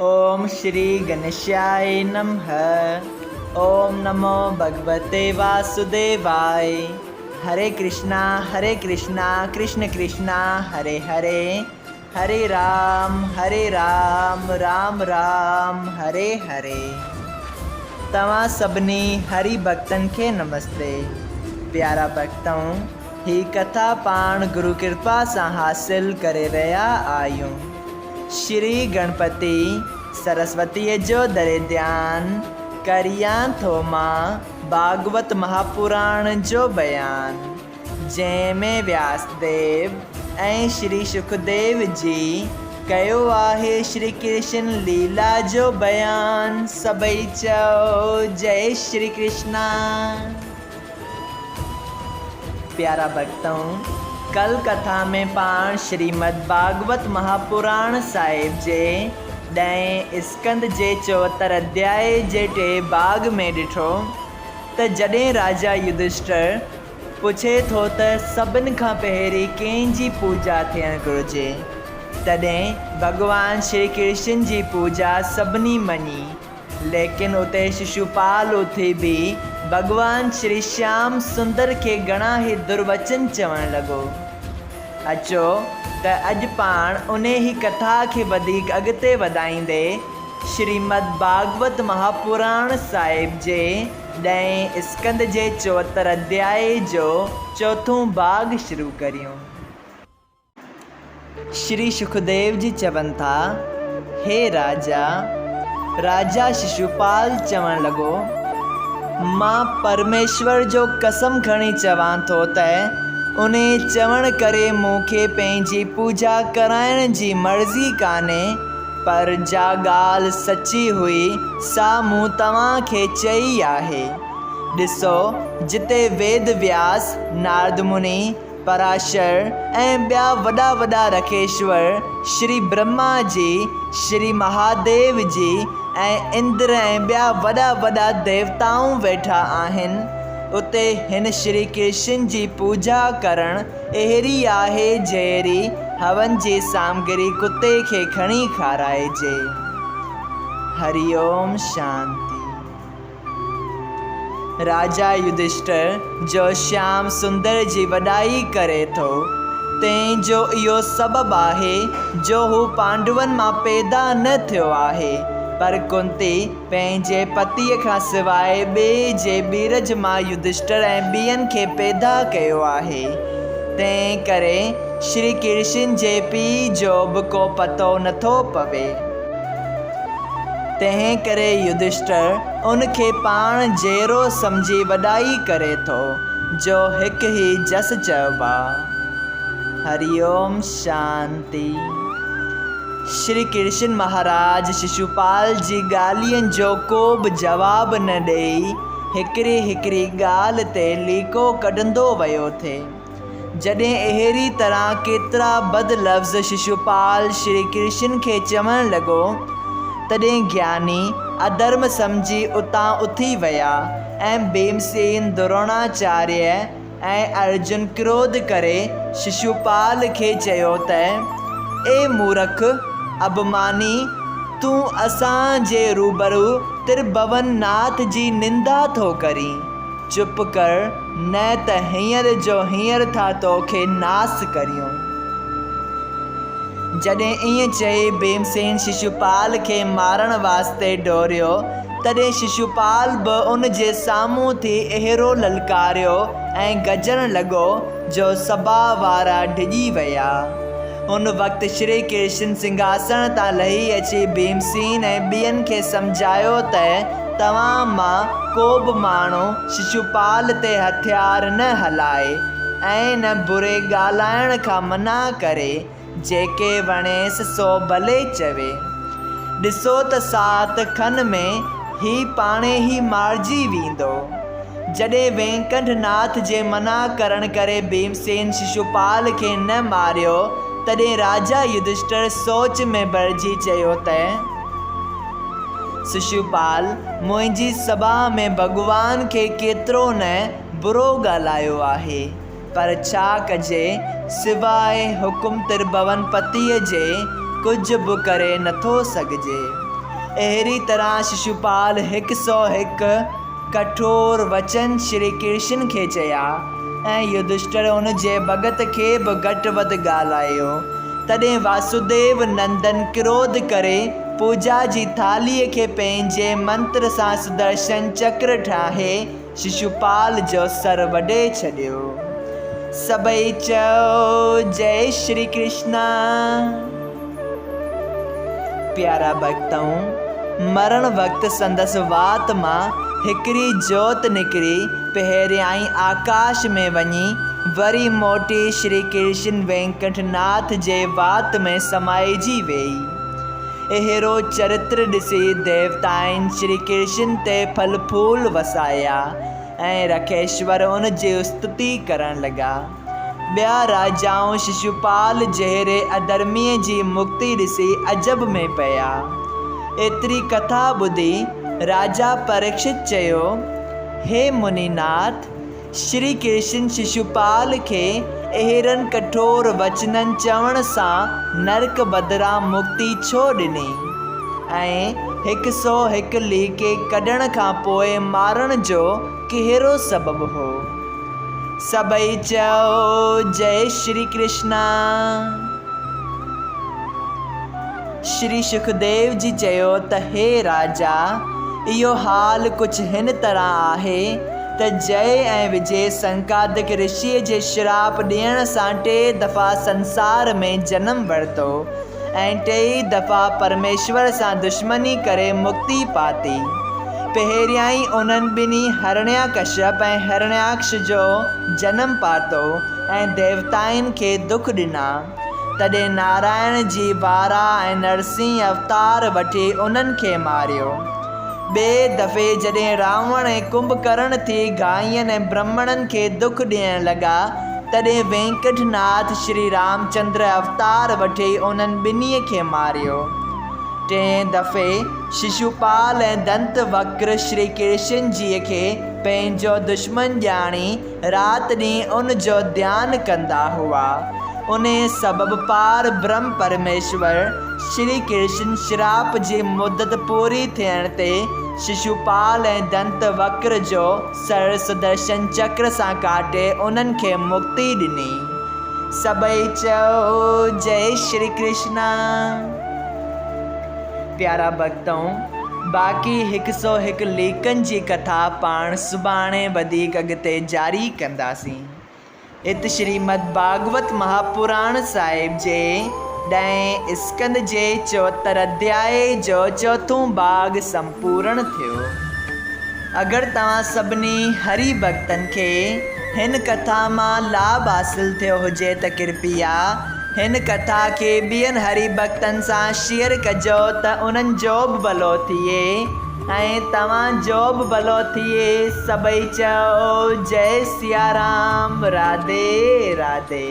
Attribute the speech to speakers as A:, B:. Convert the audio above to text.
A: ओम श्री गणेशाय नमः। ओम नमो भगवते वासुदेवाय। हरे कृष्णा कृष्ण कृष्णा हरे हरे, हरे राम राम राम हरे हरे। तव्हां सभिनी हरि भक्तन के नमस्ते। प्यारा भक्तों, ही कथा पाण गुरु कृपा से हासिल करे रहा आयूं। श्री गणपति सरस्वती जो दरे ध्यान करिया थो मां भागवत महापुराण जो बयान, जैमें व्यासदेव ऐं श्री सुखदेव जी कयो आहे श्री कृष्ण लीला जो बयान। सबई चओ जय श्री कृष्णा। प्यारा भक्तों, कल कथा में पाण श्रीमद् भागवत महापुराण साहिब जे 10 स्कंद जे 74 अध्याय जे 2 भाग में ॾिठो त जॾहिं राजा युधिष्ठिर पुछे थो त सभिनि खां पहिरीं कंहिंजी पूजा थियणु घुरिजे, तॾहिं भगवान श्री कृष्ण जी पूजा सभिनी मञी। लेकिन उते शिशुपाल उथी भी भगवान श्री श्याम सुंदर के घणा ही दुर्वचन चवण लगो। अचो त अॼु पाण उन ही कथा के वधीक अॻिते वधाईंदे श्रीमद् भागवत महापुराण साहिब जे 10 स्कंद जे 74 अध्याय जो 4थों भाग शुरू करियूं। श्री सुखदेव जी चवन था, हे राजा शिशुपाल चवण लगो, मां परमेश्वर जो कसम खणी चवां थो त उन चवण करे मूंखे पंहिंजी पूजा कराइण जी मर्ज़ी कान्हे, पर जा ॻाल्हि सची हुई सा मूं तव्हांखे चई आहे। ॾिसो, जिते वेद व्यास, नारद मुनि, पराशर ऐं ॿिया वॾा रखेश्वर, श्री ब्रह्मा जी, श्री महादेव जी ऐं इंद्र ऐं ॿिया वॾा देवताऊं वेठा आहिनि, उते हिन श्री कृष्ण जी पूजा करण अहिड़ी आहे जहिड़ी हवन जी सामग्री कुते खे खणी खाराइजे। हरिओम शांति। राजा युधिष्ठिर जो श्याम सुंदर जी वॾाई करे थो, तंहिंजो इहो सबबु आहे जो हू पांडवनि मां पैदा न थियो आहे, पर कुंती पंहिंजे पतीअ खां सवाइ ॿिए जे बीरज मां युधिष्ठिर ऐं ॿियनि खे पैदा कयो आहे। तंहिं करे श्री कृष्ण जे पीउ जो बि को पतो नथो पवे। तंहिं करे युधिष्ठिर उनखे पाण जहिड़ो सम्झी वॾाई करे थो, जो हिकु ही जस चइबा। हरिओम शांति। श्री कृष्ण महाराज शिशुपाल जी ॻाल्हियुनि जो को बि जवाब न ॾेई हिकिड़ी ॻाल्हि ते लीको कढंदो वियो थे। जॾहिं अहिड़ी तरह केतिरा बद लफ़्ज़ शिशुपाल श्री कृष्ण खे चवण लॻो, तॾहिं ज्ञानी अधर्म सम्झी उतां उथी विया ऐं भीमसेन, द्रोणाचार्य ऐं अर्जुन क्रोध करे शिशुपाल खे चयो त, ए मूर्ख अभिमानी, तूं असांजे रूबरू त्रिभुवन नाथ जी निंदा थो करी। चुप कर, न त हींअर जो हींअर था तोखे नास करियूं। जॾहिं ईअं चई भीमसेन शिशुपाल खे मारण वास्ते डोरियो, तॾहिं शिशुपाल बि उन जे साम्हूं थी अहिड़ो ललकारियो ऐं गजण लॻो जो सभा वारा डिॼी विया। उन वक़्तु श्री कृष्ण सिंहासन तां लही अची भीमसेन ऐं ॿियनि खे सम्झायो त तव्हां मां को बि माण्हू शिशुपाल ते हथियार न हलाए ऐं न बुरे ॻाल्हाइण खां मना करे, जेके वणेसि सो भले चवे। ॾिसो त 7 खन में ही पाणे ही मारिजी वेंदो। जॾहिं वेंकटनाथ जे मना करण करे भीमसेन शिशुपाल खे न मारियो, तॾहिं राजा युधिष्ठिर सोच में भरिजी चयो त, शिशुपाल मुंहिंजी सभा में भॻवान खे केतिरो न बुरो ॻाल्हायो आहे, पर छा कजे, सिवाइ हुकुम त्रिभुवन पतीअ जे कुछ बि करे नथो सघिजे। अहिड़ी तरह शिशुपाल 101 कठोर वचन श्री कृष्ण खे चया ऐं युधिष्ठिर उन जे भगत खे बि घटि वधि ॻाल्हायो। तॾहिं वासुदेव नंदन क्रोध करे पूजा जी थालीअ खे पंहिंजे मंत्र सां सुदर्शन चक्र ठाहे शिशुपाल जो सर वढे छॾियो। सभई चयो जय श्री कृष्ण। प्यारा भक्तों, मरण वक़्तु संदसि वात मां हिकिड़ी जोत निकिरी पहिरियां ई आकाश में वञी वरी मोटी श्री कृष्ण वेंकटनाथ जे वात में समाइजी वेई। अहिड़ो चरित्र ॾिसी देवताउनि श्री कृष्ण ते फल फूल वसाया ऐं रखेश्वर उन जी स्तुति करण लॻा। ॿिया राजाऊं शिशुपाल जहिड़े अधर्मीअ जी मुक्ति ॾिसी अजब में पिया। एतिरी कथा ॿुधी राजा परीक्षित चयो, हे मुनिनाथ, श्री कृष्ण शिशुपाल खे अहिड़नि कठोर वचननि चवण सां नरक बदिरां मुक्ति छो ॾिनी ऐं 101 लीके कढण खां पोइ मारण जो कहिड़ो सबबु हो? सभई चयो जय श्री कृष्ण। श्री सुखदेव जी चयो त हे राजा, इहो हाल कुझु हिन तरह आहे त जय ऐं विजय संकादिक ऋषिअ जे श्राप ॾियण सां 3 दफ़ा संसार में जनम वरितो ऐं 3 दफ़ा परमेश्वर सां दुश्मनी करे मुक्ति पाती। पहिरियां ई उन्हनि ॿिन्ही हिरण्याकश्यप ऐं हिरण्याक्ष जो जनम पातो ऐं देवताउनि खे दुख ॾिना। तॾहिं नारायण जी वारा ऐं नरसिंह अवतार वठी उन्हनि खे मारियो। ॿिए दफ़े जॾहिं रावण ऐं कुंभकर्ण थी गायनि ऐं ब्राह्मणनि खे दुख ॾियण लॻा, तॾहिं वेंकटनाथ श्री रामचंद्र अवतार वठी उन्हनि ॿिन्हीअ खे मारियो। 3 दफ़े शिशुपाल ऐं दंत वक्र श्री कृष्ण जीअ खे पंहिंजो दुश्मन ॼाणी राति ॾींहुं उन जो ध्यानु कंदा हुआ। उन सबबु पार ब्रह्म परमेश्वर श्री कृष्ण श्राप जी मुदत पूरी थियण ते शिशुपाल ऐं दंत वक्र जो सर सुदर्शन चक्र सां काटे उन्हनि खे मुक्ति ॾिनी। सभई चयो जय श्री कृष्ण। प्यारा भक्तों, बाक़ी 101 लीकनि जी कथा पाण सुभाणे वधीक अॻिते जारी कंदासीं। इत श्रीमद् भागवत महापुराण साहिब जे 10 स्कंद जे 74 अध्याय जो 4थों भाग संपूर्ण थियो। अगरि तव्हां सभिनी हरि भक्तनि खे हिन कथा मां लाभ हासिल थियो हुजे त कृपया हिन कथा खे ॿियनि हरि भक्तनि सां शेयर कजो त उन्हनि जो बि भलो थिए ऐं तव्हांजो बि भलो थिए। सभई चयो जय सिया राम। राधे राधे।